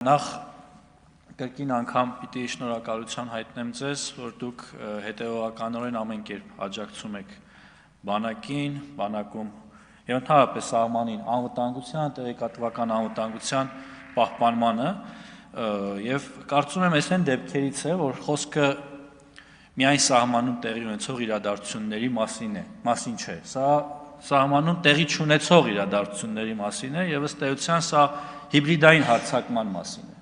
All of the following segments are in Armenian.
Նախ կրկին անգամ պիտի շնորհակալություն հայտնեմ ձեզ, որ դուք հետևողականորեն ամեն կերպ աջակցում եք բանակին, բանակում եւ ընդհանրապես սահմանին անվտանգության, տեղեկատվական անվտանգության պահպանմանը եւ կարծում եմ այս այն դեպքերից է, որ խոսքը միայն սահմանում տեղի ունեցող իրադարձությունների մասին չէ։ Սա սահմանում տեղի չունեցող իրադարձությունների մասին է եւ ըստ էության սա հիբրիդային հարձակման մասին է։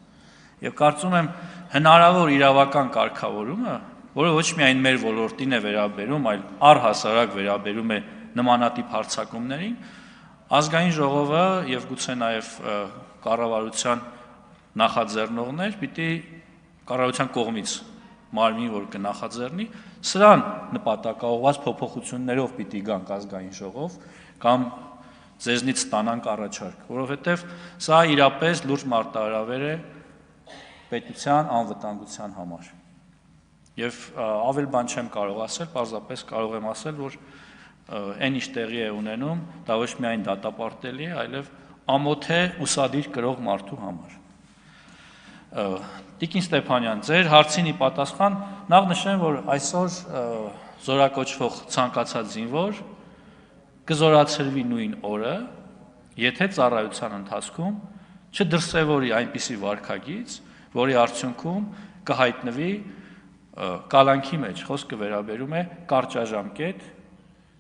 Եվ կարծում եմ հնարավոր իրավական կարգավորումը, որը ոչ միայն մեր ոլորտին է վերաբերում, այլ առհասարակ վերաբերում է նմանատիպ հարձակումներին, ազգային ժողովը եւ գուցե նաեւ կառավարության նախաձեռնողներ պիտի կառավարության կողմից մարմին, որ կնախաձեռնի, սրան նպատակաուղղված փոփոխություններով պիտի գանք ազգային ժողով կամ ձեզնից ստանանք առաջարկ, որովհետև սա իրապես լուրջ մարտահրավեր է պետության անվտանգության համար։ Եվ ավել բան չեմ կարող ասել, պարզապես կարող եմ ասել, որ այն ինչ տեղի է ունենում, դա ոչ միայն դատապարտելի է, այլև ամոթ է ուսադիր կրող մարդու համար։ Տիկին Ստեփանյան, ձեր հարցին ի պատասխան նախ նշեմ, որ այսօր զորակոչվող ցանկացած զինվոր կզորացրվի նույն օրը, եթե ծառայության ընթացքում չդրսևորի այնպիսի վարքագիծ, որի արդյունքում կհայտնվի կալանքի մեջ, խոսքը վերաբերում է կարճաժամկետ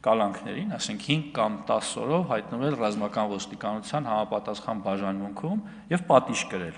կալանքներին, ասենք 5 կամ 10 օրով հայտնվել ռազմական ոստիկանության համապատասխան բաժանմունքում եւ պատիժ կրել։